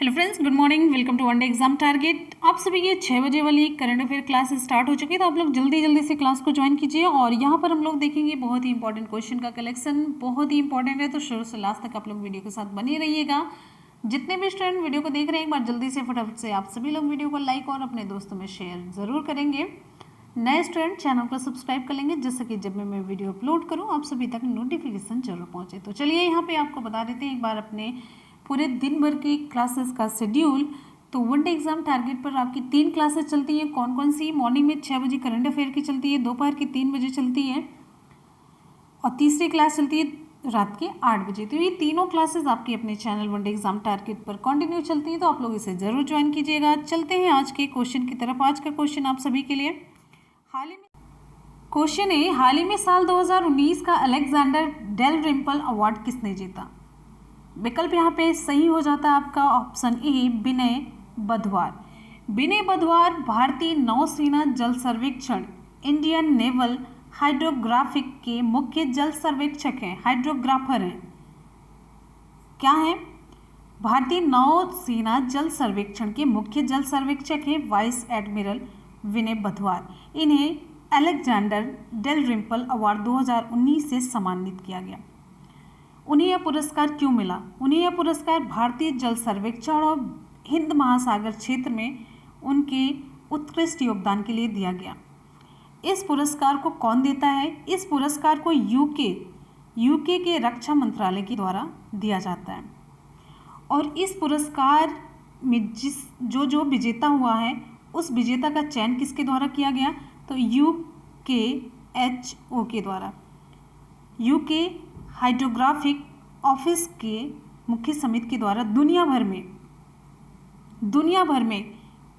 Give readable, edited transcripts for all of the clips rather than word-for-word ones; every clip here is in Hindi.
Hello friends, good morning. Welcome to one day exam target. आप सभी की 6 बजे वाली करंट अफेयर क्लास स्टार्ट हो चुकी है, तो आप लोग जल्दी जल्दी से क्लास को ज्वाइन कीजिए। और यहाँ पर हम लोग देखेंगे बहुत ही इंपॉर्टेंट क्वेश्चन का कलेक्शन, बहुत ही इंपॉर्टेंट है, तो शुरू से लास्ट तक आप लोग वीडियो के साथ बने रहिएगा। जितने भी स्टूडेंट वीडियो को देख रहे हैं, एक बार जल्दी से फटाफट से आप सभी लोग वीडियो को लाइक और अपने दोस्तों में शेयर ज़रूर करेंगे। नए स्टूडेंट चैनल को सब्सक्राइब कर लेंगे, जिससे कि जब भी मैं वीडियो अपलोड करूँ आप सभी तक नोटिफिकेशन जरूर पहुँचे। तो चलिए यहाँ पे आपको बता देते हैं एक बार अपने पूरे दिन भर की क्लासेस का शेड्यूल। तो वनडे एग्जाम टारगेट पर आपकी 3 क्लासेस चलती हैं। कौन कौन सी? मॉर्निंग में 6 बजे करंट अफेयर की चलती है, दोपहर की 3 बजे चलती है, और तीसरी क्लास चलती है रात के 8 बजे। तो ये तीनों क्लासेस आपकी अपने चैनल वनडे एग्जाम टारगेट पर कंटिन्यू चलती हैं, तो आप लोग इसे ज़रूर ज्वाइन कीजिएगा। चलते हैं आज के क्वेश्चन की तरफ। आज का क्वेश्चन आप सभी के लिए हाल ही में क्वेश्चन है, हाल ही में साल 2019 का अलेक्जेंडर डेल रिम्पल अवार्ड किसने जीता? विकल्प यहाँ पे सही हो जाता है आपका ऑप्शन ए, विनय बधवार। विनय बधवार भारतीय नौसेना जल सर्वेक्षण इंडियन नेवल हाइड्रोग्राफिक के मुख्य जल सर्वेक्षक हैं, हाइड्रोग्राफर हैं। क्या है? भारतीय नौसेना जल सर्वेक्षण के मुख्य जल सर्वेक्षक हैं वाइस एडमिरल विनय बधवार। इन्हें अलेक्जेंडर डेल रिम्पल अवार्ड 2019 से सम्मानित किया गया। उन्हें यह पुरस्कार क्यों मिला? उन्हें यह पुरस्कार भारतीय जल सर्वेक्षण और हिंद महासागर क्षेत्र में उनके उत्कृष्ट योगदान के लिए दिया गया। इस पुरस्कार को कौन देता है? इस पुरस्कार को यूके के रक्षा मंत्रालय के द्वारा दिया जाता है। और इस पुरस्कार में जो विजेता हुआ है, उस विजेता का चयन किसके द्वारा किया गया? तो UKHO के द्वारा, यूके हाइड्रोग्राफिक ऑफिस के मुख्य समिति के द्वारा दुनिया भर में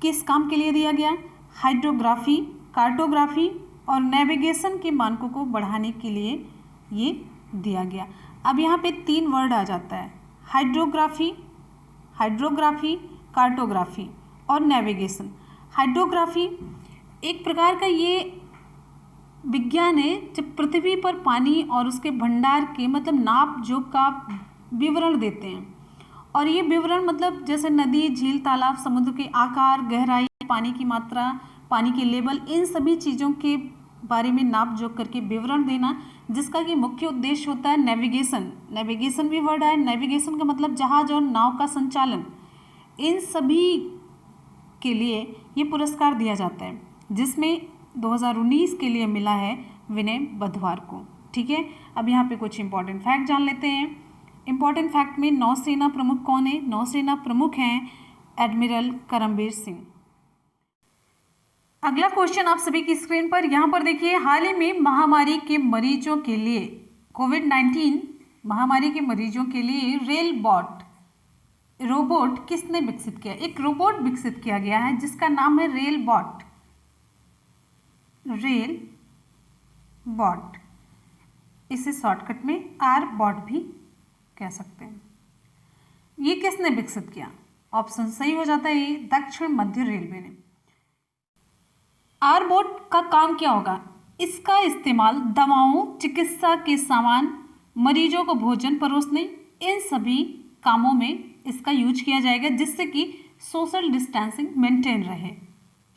किस काम के लिए दिया गया? हाइड्रोग्राफी, कार्टोग्राफी और नेविगेशन के मानकों को बढ़ाने के लिए ये दिया गया। अब यहाँ पे 3 वर्ड आ जाता है, हाइड्रोग्राफी, कार्टोग्राफी और नेविगेशन। हाइड्रोग्राफी एक प्रकार का ये विज्ञान है जब पृथ्वी पर पानी और उसके भंडार के मतलब नाप जोख का विवरण देते हैं। और ये विवरण मतलब जैसे नदी, झील, तालाब, समुद्र के आकार, गहराई, पानी की मात्रा, पानी के लेवल, इन सभी चीज़ों के बारे में नाप जोख करके विवरण देना, जिसका कि मुख्य उद्देश्य होता है नेविगेशन भी वर्ड है। नेविगेशन का मतलब जहाज और नाव का संचालन। इन सभी के लिए ये पुरस्कार दिया जाता है, जिसमें 2019 के लिए मिला है विनय बधवार को। ठीक है, अब यहाँ पे कुछ इंपॉर्टेंट फैक्ट जान लेते हैं। इंपॉर्टेंट फैक्ट में नौसेना प्रमुख कौन है? नौसेना प्रमुख हैं एडमिरल करमबीर सिंह। अगला क्वेश्चन आप सभी की स्क्रीन पर यहाँ पर देखिए, हाल ही में महामारी के मरीजों के लिए कोविड-19 महामारी के मरीजों के लिए रोबोट किसने विकसित किया? एक रोबोट विकसित किया गया है जिसका नाम है रेल बॉट। इसे शॉर्टकट में R-बॉट भी कह सकते हैं। ये किसने विकसित किया? ऑप्शन सही हो जाता है ये, दक्षिण मध्य रेलवे ने। R-बॉट का काम क्या होगा? इसका इस्तेमाल दवाओं, चिकित्सा के सामान, मरीजों को भोजन परोसने, इन सभी कामों में इसका यूज किया जाएगा, जिससे कि सोशल डिस्टेंसिंग मेंटेन रहे,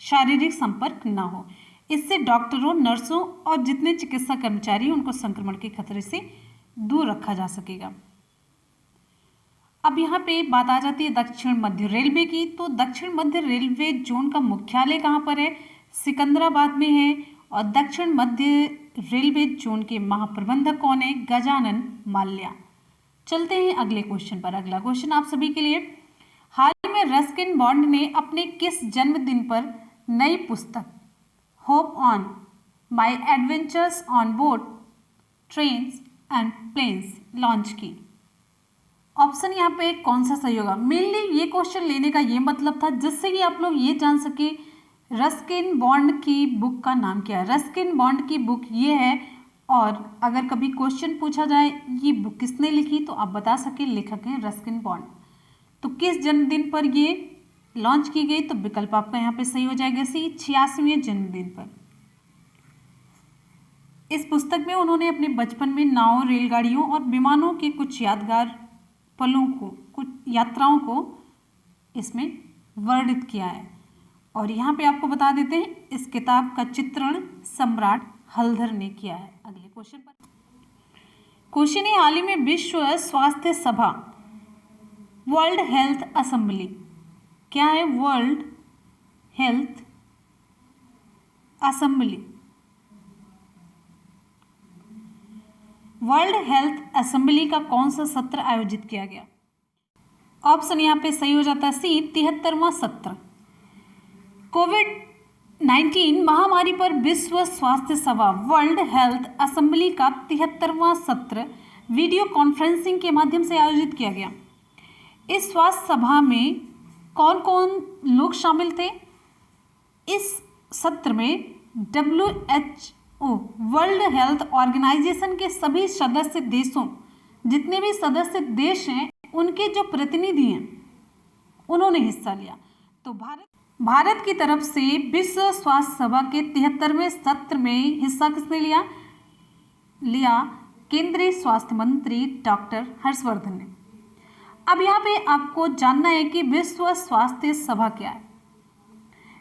शारीरिक संपर्क ना हो। इससे डॉक्टरों, नर्सों और जितने चिकित्सा कर्मचारी उनको संक्रमण के खतरे से दूर रखा जा सकेगा। अब यहाँ पे बात आ जाती है दक्षिण मध्य रेलवे की। तो दक्षिण मध्य रेलवे जोन का मुख्यालय कहाँ पर है? सिकंदराबाद में है। और दक्षिण मध्य रेलवे जोन के महाप्रबंधक कौन है? गजानन माल्या। चलते हैं अगले क्वेश्चन पर। अगला क्वेश्चन आप सभी के लिए, हाल ही में रस्किन बॉन्ड ने अपने किस जन्मदिन पर नई पुस्तक hop on my adventures on boat trains and planes launch की? ऑप्शन यहाँ पे कौन सा सही होगा? मेनली ये क्वेश्चन लेने का ये मतलब था जिससे कि आप लोग ये जान सके रस्किन बॉन्ड की बुक का नाम क्या है। रस्किन बॉन्ड की बुक ये है, और अगर कभी क्वेश्चन पूछा जाए ये बुक किसने लिखी, तो आप बता सके लेखक हैं रस्किन बॉन्ड। तो किस जन्मदिन पर ये लॉन्च की गई? तो विकल्प आपका यहाँ पे सही हो जाएगा सी, 86वें जन्मदिन पर। इस पुस्तक में उन्होंने अपने बचपन में नाव, रेलगाड़ियों और विमानों के कुछ यादगार पलों को, कुछ यात्राओं को इसमें वर्णित किया है। और यहाँ पे आपको बता देते हैं इस किताब का चित्रण सम्राट हलधर ने किया है। अगले क्वेश्चन पर क्वेश्चन है, हाल ही में विश्व स्वास्थ्य सभा वर्ल्ड हेल्थ असेंबली, क्या है world health assembly, world health assembly का कौन सा सत्र आयोजित किया गया? ऑप्शन यहाँ पे सही हो जाता है सी, 73वां सत्र। कोविड-19 महामारी पर विश्व स्वास्थ्य सभा वर्ल्ड हेल्थ असेंबली का 73वां सत्र वीडियो कॉन्फ्रेंसिंग के माध्यम से आयोजित किया गया। इस स्वास्थ्य सभा में कौन कौन लोग शामिल थे? इस सत्र में WHO वर्ल्ड हेल्थ ऑर्गेनाइजेशन के सभी सदस्य देशों, जितने भी सदस्य देश हैं उनके जो प्रतिनिधि हैं उन्होंने हिस्सा लिया। तो भारत की तरफ से विश्व स्वास्थ्य सभा के 73वें सत्र में हिस्सा किसने लिया? केंद्रीय स्वास्थ्य मंत्री डॉक्टर हर्षवर्धन ने। अब यहाँ पे आपको जानना है कि विश्व स्वास्थ्य सभा क्या है।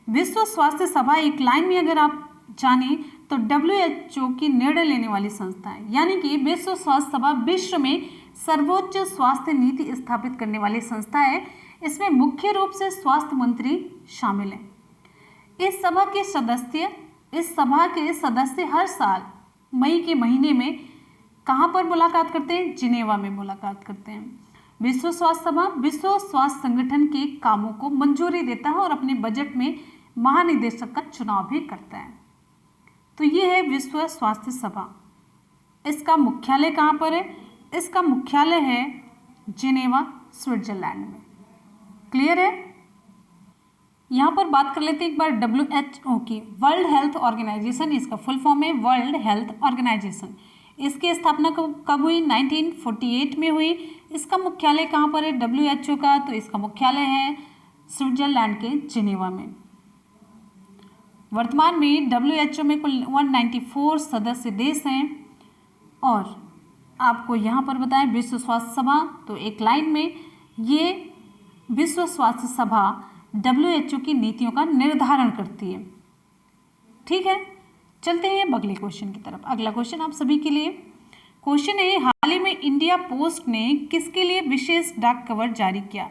विश्व स्वास्थ्य सभा एक लाइन में अगर आप जाने तो WHO की निर्णय लेने वाली संस्था है, यानी कि विश्व स्वास्थ्य सभा विश्व में सर्वोच्च स्वास्थ्य नीति स्थापित करने वाली संस्था है। इसमें मुख्य रूप से स्वास्थ्य मंत्री शामिल हैं। इस सभा के सदस्य हर साल मई के महीने में कहाँ पर मुलाकात करते हैं? जिनेवा में मुलाकात करते हैं। विश्व स्वास्थ्य सभा विश्व स्वास्थ्य संगठन के कामों को मंजूरी देता है और अपने बजट में महानिदेशक का चुनाव भी करता है। तो ये है विश्व स्वास्थ्य सभा। इसका मुख्यालय कहाँ पर है? इसका मुख्यालय है जिनेवा, स्विट्जरलैंड में। क्लियर है? यहाँ पर बात कर लेते हैं एक बार WHO की, वर्ल्ड हेल्थ ऑर्गेनाइजेशन, इसका फुल फॉर्म है वर्ल्ड हेल्थ ऑर्गेनाइजेशन। इसकी स्थापना कब हुई? 1948 में हुई। इसका मुख्यालय कहाँ पर है WHO का? तो इसका मुख्यालय है स्विट्जरलैंड के जिनेवा में। वर्तमान में WHO में कुल 194 सदस्य देश हैं। और आपको यहाँ पर बताएं विश्व स्वास्थ्य सभा, तो एक लाइन में ये विश्व स्वास्थ्य सभा WHO की नीतियों का निर्धारण करती है। ठीक है, चलते हैं अगले क्वेश्चन की तरफ। अगला क्वेश्चन आप सभी के लिए क्वेश्चन है, हाल ही में इंडिया पोस्ट ने किसके लिए विशेष डाक कवर जारी किया?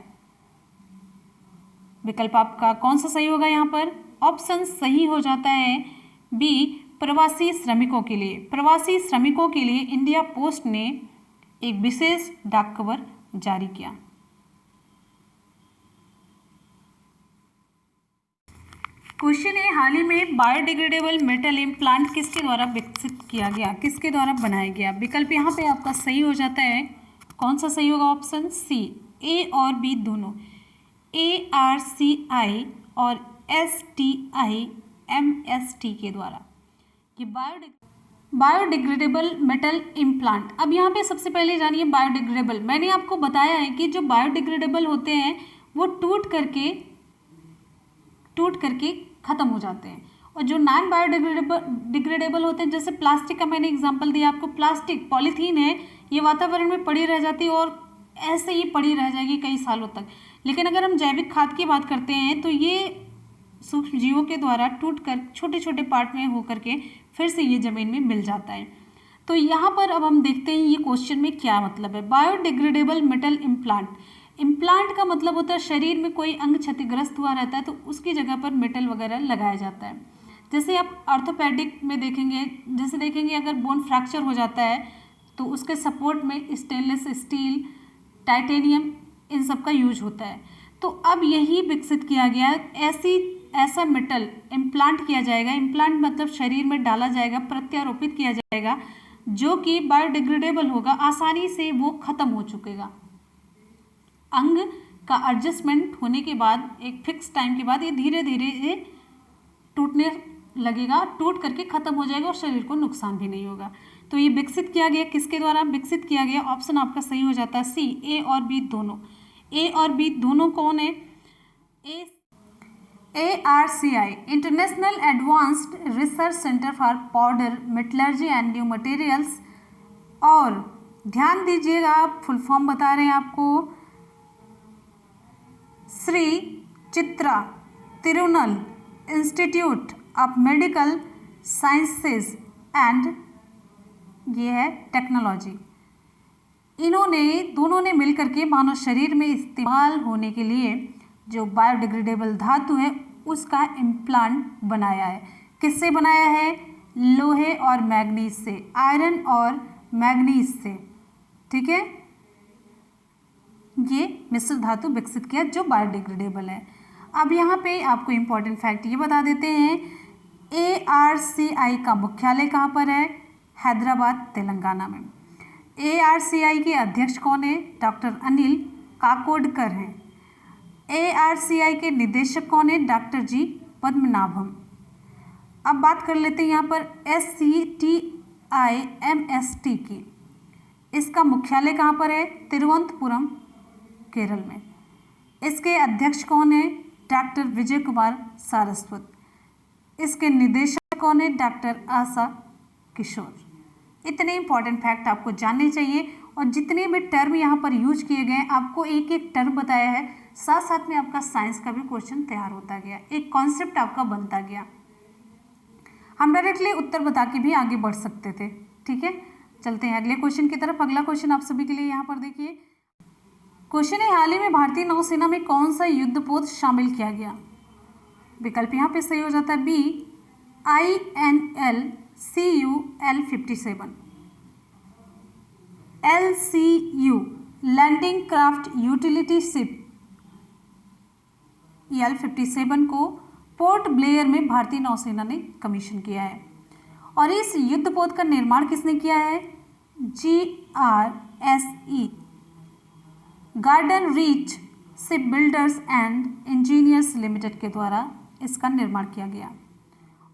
विकल्प आपका कौन सा सही होगा? यहाँ पर ऑप्शन सही हो जाता है बी, प्रवासी श्रमिकों के लिए। प्रवासी श्रमिकों के लिए इंडिया पोस्ट ने एक विशेष डाक कवर जारी किया। क्वेश्चन है, हाल ही में बायोडिग्रेडेबल मेटल इम्प्लांट किसके द्वारा विकसित किया गया, किसके द्वारा बनाया गया? विकल्प यहाँ पे आपका सही हो जाता है, कौन सा सही होगा? ऑप्शन सी, ए और बी दोनों, ARCI और STIMST के द्वारा ये बायोडिग्रेडेबल मेटल इम्प्लांट। अब यहाँ पे सबसे पहले जानिए बायोडिग्रेडेबल। मैंने आपको बताया है कि जो बायोडिग्रेडेबल होते हैं वो टूट करके ख़त्म हो जाते हैं, और जो नॉन बायोडिग्रेडेबल होते हैं, जैसे प्लास्टिक का मैंने एग्जांपल दिया आपको। प्लास्टिक, पॉलीथीन है, ये वातावरण में पड़ी रह जाती है और ऐसे ही पड़ी रह जाएगी कई सालों तक। लेकिन अगर हम जैविक खाद की बात करते हैं तो ये सूक्ष्म जीवों के द्वारा टूटकर छोटे छोटे पार्ट में होकर के फिर से ये ज़मीन में मिल जाता है। तो यहाँ पर अब हम देखते हैं ये क्वेश्चन में क्या मतलब है। बायोडिग्रेडेबल मेटल इम्प्लांट, इम्प्लांट का मतलब होता है शरीर में कोई अंग क्षतिग्रस्त हुआ रहता है तो उसकी जगह पर मेटल वगैरह लगाया जाता है। जैसे आप ऑर्थोपेडिक में देखेंगे अगर बोन फ्रैक्चर हो जाता है तो उसके सपोर्ट में स्टेनलेस स्टील, टाइटेनियम, इन सब का यूज होता है। तो अब यही विकसित किया गया है, ऐसा मेटल इम्प्लांट किया जाएगा। इम्प्लांट मतलब शरीर में डाला जाएगा, प्रत्यारोपित किया जाएगा, जो कि बायोडिग्रेडेबल होगा, आसानी से वो खत्म हो चुकेगा। अंग का एडजस्टमेंट होने के बाद एक फिक्स टाइम के बाद ये धीरे धीरे ये टूटने लगेगा, टूट करके खत्म हो जाएगा और शरीर को नुकसान भी नहीं होगा। तो ये विकसित किया गया, किसके द्वारा विकसित किया गया? ऑप्शन आपका सही हो जाता है सी, ए और बी दोनों। ए और बी दोनों कौन है? ARCI international advanced research centre for powder metallurgy and new materials. और ध्यान दीजिएगा, फुल फॉर्म बता रहे हैं आपको, Shri Chitra Tirunal institute of medical sciences and ये है टेक्नोलॉजी। दोनों ने मिलकर के मानव शरीर में इस्तेमाल होने के लिए जो बायोडिग्रेडेबल धातु है उसका इम्प्लांट बनाया है। किससे बनाया है? लोहे और मैग्नीज से, आयरन और मैग्नीज से। ठीक है, ये मिश्र धातु विकसित किया जो बायोडिग्रेडेबल है। अब यहाँ पे आपको इम्पोर्टेंट फैक्ट ये बता देते हैं, ARCI का मुख्यालय कहाँ पर है? हैदराबाद, तेलंगाना में। ARCI के अध्यक्ष कौन है? डॉक्टर अनिल काकोडकर हैं। ARCI के निदेशक कौन है? डॉक्टर जी पद्मनाभम। अब बात कर लेते हैं यहाँ पर SCTIMST की। इसका मुख्यालय कहाँ पर है? तिरुवनंतपुरम, केरल में। इसके अध्यक्ष कौन है? डॉक्टर विजय कुमार सारस्वत। इसके निदेशक कौन है? डॉक्टर आशा किशोर। इतने इंपॉर्टेंट फैक्ट आपको जानने चाहिए और जितने भी टर्म यहाँ पर यूज किए गए आपको एक एक टर्म बताया है, साथ साथ में आपका साइंस का भी क्वेश्चन तैयार होता गया, एक कॉन्सेप्ट आपका बनता गया। हम डायरेक्टली उत्तर बता के भी आगे बढ़ सकते थे। ठीक है, चलते हैं अगले क्वेश्चन की तरफ। अगला क्वेश्चन आप सभी के लिए यहाँ पर देखिए। क्वेश्चन है, हाल ही में भारतीय नौसेना में कौन सा युद्धपोत शामिल किया गया? विकल्प यहाँ पे सही हो जाता है B, INL-CU-L57। LCU landing craft utility ship L57 को पोर्ट ब्लेयर में भारतीय नौसेना ने कमीशन किया है। और इस युद्धपोत का निर्माण किसने किया है? GRSE garden reach ship builders and engineers limited के द्वारा इसका निर्माण किया गया।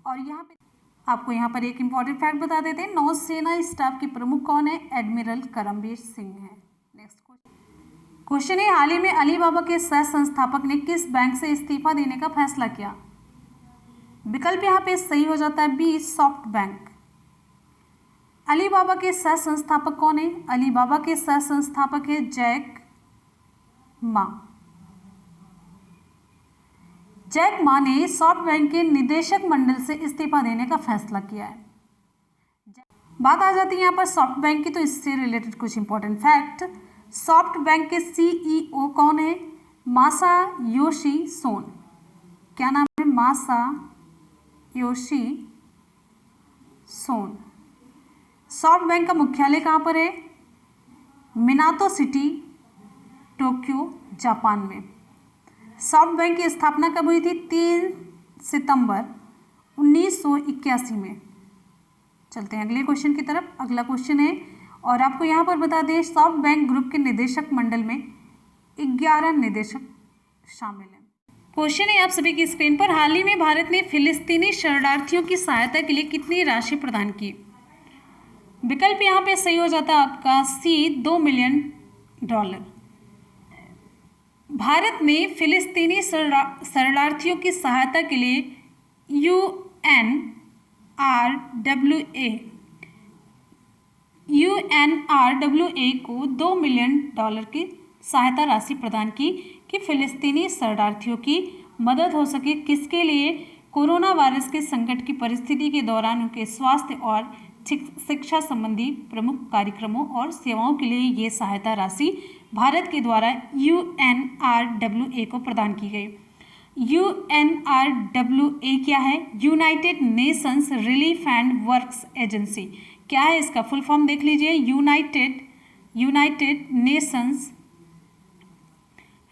और यहाँ पे आपको यहाँ पर एक इम्पॉर्टेंट फैक्ट बता देते हैं, नौसेना स्टाफ के प्रमुख कौन है? एडमिरल करमबीर सिंह है। नेक्स्ट क्वेश्चन है, हाल ही में अलीबाबा के सह संस्थापक ने किस बैंक से इस्तीफा देने का फैसला किया? विकल्प यहाँ पे सही हो जाता है बी, सॉफ्ट बैंक। अलीबाबा के सह संस्थापक कौन है? अलीबाबा के सह संस्थापक है जैक मा। जैक मा ने सॉफ्ट बैंक के निदेशक मंडल से इस्तीफा देने का फैसला किया है। बात आ जाती है यहाँ पर सॉफ्ट बैंक की, तो इससे रिलेटेड कुछ इंपॉर्टेंट फैक्ट। सॉफ्ट बैंक के CEO कौन है? Masayoshi Son. क्या नाम है? मासायोशी सोन। सॉफ्ट बैंक का मुख्यालय कहाँ पर है? मिनातो सिटी, टोक्यो, जापान में। सॉफ्ट बैंक की स्थापना कब हुई थी? 3 सितंबर 1981 में। चलते हैं अगले क्वेश्चन की तरफ। अगला क्वेश्चन है, और आपको यहाँ पर बता दें, सॉफ्ट बैंक ग्रुप के निदेशक मंडल में 11 निदेशक शामिल हैं। क्वेश्चन है आप सभी की स्क्रीन पर, हाल ही में भारत ने फिलिस्तीनी शरणार्थियों की सहायता के लिए कितनी राशि प्रदान की? विकल्प यहाँ पे सही हो जाता है आपका सी, $2 मिलियन। भारत ने फिलिस्तीनी शरणार्थियों की सहायता के लिए UNRWA को $2 मिलियन की सहायता राशि प्रदान की कि फिलिस्तीनी शरणार्थियों की मदद हो सके। किसके लिए? कोरोना वायरस के संकट की परिस्थिति के दौरान उनके स्वास्थ्य और शिक्षा संबंधी प्रमुख कार्यक्रमों और सेवाओं के लिए ये सहायता राशि भारत के द्वारा UNRWA को प्रदान की गई। UNRWA क्या है? United Nations relief and works agency. क्या है इसका फुल फॉर्म? देख लीजिए, United Nations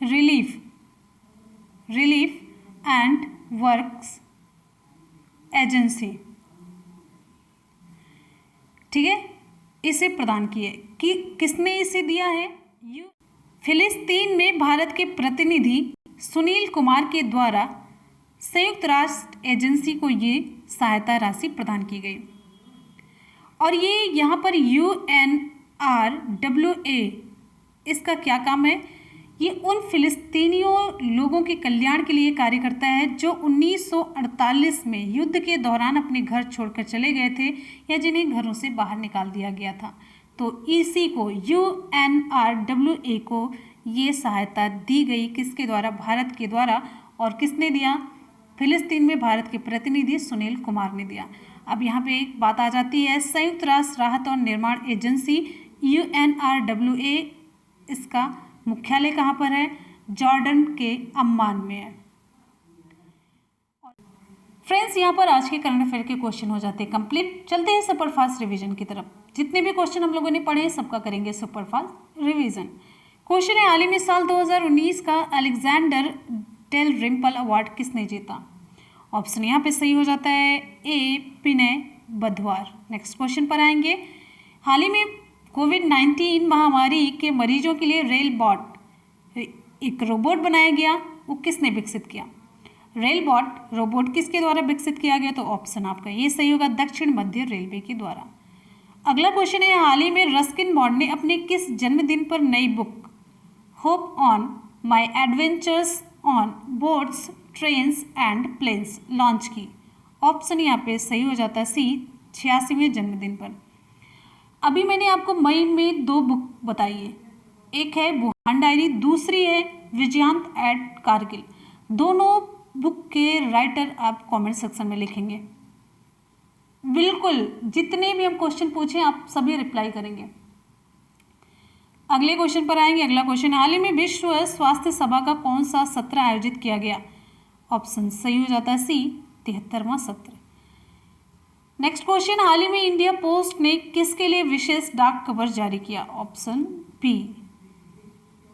relief and works agency. ठीक है, इसे प्रदान किए कि किसने इसे दिया है? फिलिस्तीन में भारत के प्रतिनिधि सुनील कुमार के द्वारा संयुक्त राष्ट्र एजेंसी को ये सहायता राशि प्रदान की गई। और ये यहाँ पर UNRWA इसका क्या काम है? ये उन फिलिस्तीनियों लोगों के कल्याण के लिए कार्य करता है जो 1948 में युद्ध के दौरान अपने घर छोड़कर चले गए थे या जिन्हें घरों से बाहर निकाल दिया गया था। तो इसी को UNRWA को ये सहायता दी गई किसके द्वारा? भारत के द्वारा। और किसने दिया? फिलिस्तीन में भारत के प्रतिनिधि सुनील कुमार ने दिया। अब यहाँ पे एक बात आ जाती है, संयुक्त राष्ट्र राहत और निर्माण एजेंसी UNRWA, इसका मुख्यालय कहाँ पर है? जॉर्डन के अम्मान में है। फ्रेंड्स, यहाँ पर आज के करंट अफेयर के क्वेश्चन हो जाते हैं कंप्लीट। चलते हैं सुपर फास्ट रिवीजन की तरफ। जितने भी क्वेश्चन हम लोगों ने पढ़े हैं सबका करेंगे सुपर फास्ट रिवीजन। क्वेश्चन है, हाल ही में साल 2019 का अलेक्जेंडर डेल रिम्पल अवार्ड किसने जीता? ऑप्शन यहाँ पे सही हो जाता है ए, विनय बधवार। नेक्स्ट क्वेश्चन पर आएंगे। हाल ही में कोविड-19 महामारी के मरीजों के लिए रेलबॉट, एक रोबोट बनाया गया, वो किसने विकसित किया? रेलबॉट रोबोट किसके द्वारा विकसित किया गया? तो ऑप्शन आपका ये सही होगा, दक्षिण मध्य रेलवे के द्वारा। अगला क्वेश्चन है, हाल ही में रस्किन बॉन्ड ने अपने किस जन्मदिन पर नई book hop on my adventures on boats trains and planes launch की? ऑप्शन यहाँ पे सही हो जाता है सी, 86वें जन्मदिन पर। अभी मैंने आपको मई में 2 बुक बताई है, एक है वुहान डायरी, दूसरी है विजयांत एट कारगिल। दोनों बुक के राइटर आप कमेंट सेक्शन में लिखेंगे। बिल्कुल जितने भी हम क्वेश्चन पूछें आप सभी रिप्लाई करेंगे। अगले क्वेश्चन पर आएंगे। अगला क्वेश्चन, हाल ही में विश्व स्वास्थ्य सभा का कौन सा सत्र आयोजित किया गया? ऑप्शन सही हो जाता है सी, 73वां सत्र। नेक्स्ट क्वेश्चन, हाल ही में इंडिया पोस्ट ने किसके लिए विशेष डाक कवर जारी किया? ऑप्शन बी,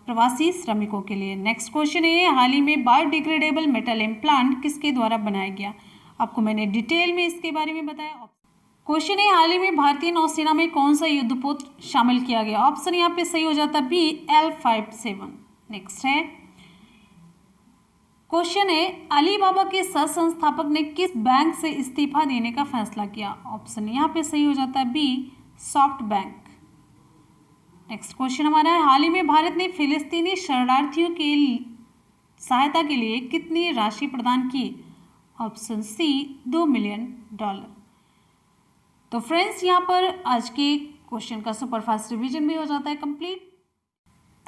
प्रवासी श्रमिकों के लिए। नेक्स्ट क्वेश्चन है, हाल ही में बायोडिग्रेडेबल मेटल इम्प्लांट किसके द्वारा बनाया गया? आपको मैंने डिटेल में इसके बारे में बताया। क्वेश्चन है, हाल ही में भारतीय नौसेना में कौन सा युद्धपोत शामिल किया गया? ऑप्शन यहाँ पे सही हो जाता है बी, L57। नेक्स्ट है क्वेश्चन है, अलीबाबा के सह संस्थापक ने किस बैंक से इस्तीफा देने का फैसला किया? ऑप्शन यहाँ पे सही हो जाता है B, SoftBank. Next question हमारा है, हाल ही में भारत ने फिलिस्तीनी शरणार्थियों के सहायता के लिए कितनी राशि प्रदान की? Option C, $2 million. तो फ्रेंड्स, यहाँ पर आज के क्वेश्चन का सुपरफास्ट रिवीजन भी हो जाता है कंप्लीट।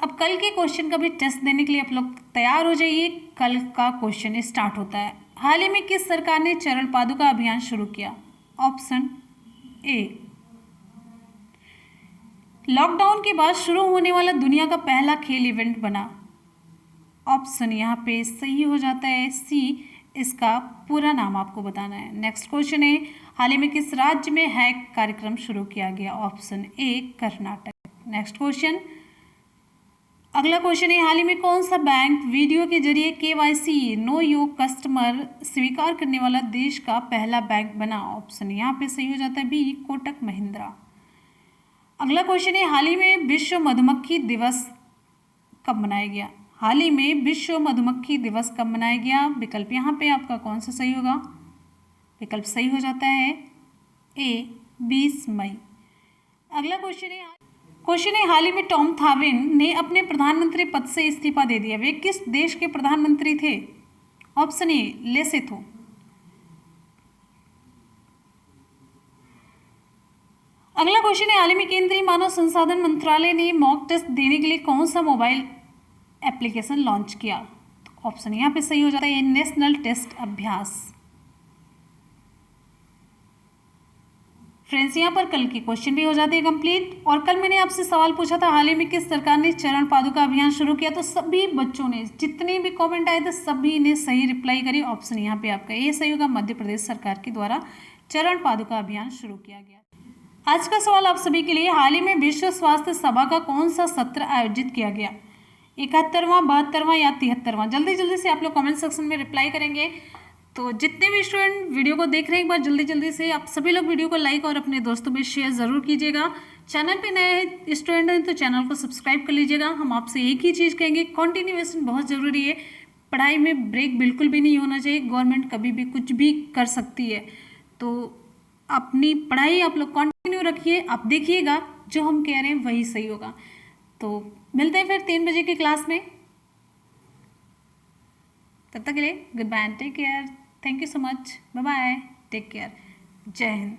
अब कल के क्वेश्चन का भी टेस्ट देने के लिए आप लोग तैयार हो जाइए। कल का क्वेश्चन स्टार्ट होता है, हाल ही में किस सरकार ने चरण पादुका अभियान शुरू किया? ऑप्शन ए, लॉकडाउन के बाद शुरू होने वाला दुनिया का पहला खेल इवेंट बना। ऑप्शन यहाँ पे सही हो जाता है सी, इसका पूरा नाम आपको बताना है। नेक्स्ट क्वेश्चन है, हाल ही में किस राज्य में हैक कार्यक्रम शुरू किया गया? Option A, Karnataka. Next question, अगला क्वेश्चन है, हाल ही में कौन सा बैंक वीडियो के जरिए KYC नो योर कस्टमर स्वीकार करने वाला देश का पहला बैंक बना? ऑप्शन यहाँ पे सही हो जाता है बी, कोटक महिंद्रा। अगला क्वेश्चन है, हाल ही में विश्व मधुमक्खी दिवस कब मनाया गया? हाल ही में विश्व मधुमक्खी दिवस कब मनाया गया? विकल्प यहाँ पे आपका कौन सा सही होगा? विकल्प सही हो जाता है ए, 20 मई। अगला क्वेश्चन है, हाल ही में टॉम थाविन ने अपने प्रधानमंत्री पद से इस्तीफा दे दिया, वे किस देश के प्रधानमंत्री थे? Option A, Lesotho. अगला क्वेश्चन है, हाल ही में केंद्रीय मानव संसाधन मंत्रालय ने मॉक टेस्ट देने के लिए कौन सा मोबाइल एप्लीकेशन लॉन्च किया? ऑप्शन यहाँ पे सही हो जाता है नेशनल टेस्ट अभ्यास। फ्रेंड्स, यहाँ पर कल के क्वेश्चन भी हो जाते हैं कंप्लीट। और कल मैंने आपसे सवाल पूछा था, हाल ही में किस सरकार ने चरण पादुका अभियान शुरू किया? तो सभी बच्चों ने, जितने भी कमेंट आए थे सभी ने सही रिप्लाई करी। ऑप्शन यहाँ पे आपका ये सही होगा, मध्य प्रदेश सरकार के द्वारा चरण पादुका अभियान शुरू किया गया। आज का सवाल आप सभी के लिए, हाल ही में विश्व स्वास्थ्य सभा का कौन सा सत्र आयोजित किया गया? 71वां, 72वां या 73वां? जल्दी जल्दी से आप लोग कमेंट सेक्शन में रिप्लाई करेंगे। तो जितने भी स्टूडेंट वीडियो को देख रहे हैं, एक बार जल्दी जल्दी से आप सभी लोग वीडियो को लाइक और अपने दोस्तों में शेयर ज़रूर कीजिएगा। चैनल पे नए स्टूडेंट हैं तो चैनल को सब्सक्राइब कर लीजिएगा। हम आपसे एक ही चीज़ कहेंगे, कंटिन्यूएशन बहुत ज़रूरी है। पढ़ाई में ब्रेक बिल्कुल भी नहीं होना चाहिए। गवर्नमेंट कभी भी कुछ भी कर सकती है, तो अपनी पढ़ाई आप लोग कंटिन्यू रखिए। आप देखिएगा जो हम कह रहे हैं वही सही होगा। तो मिलते हैं फिर 3 बजे की क्लास में। तब तक के लिए good bye, take care, thank you so much, bye bye, take care, जय हिंद।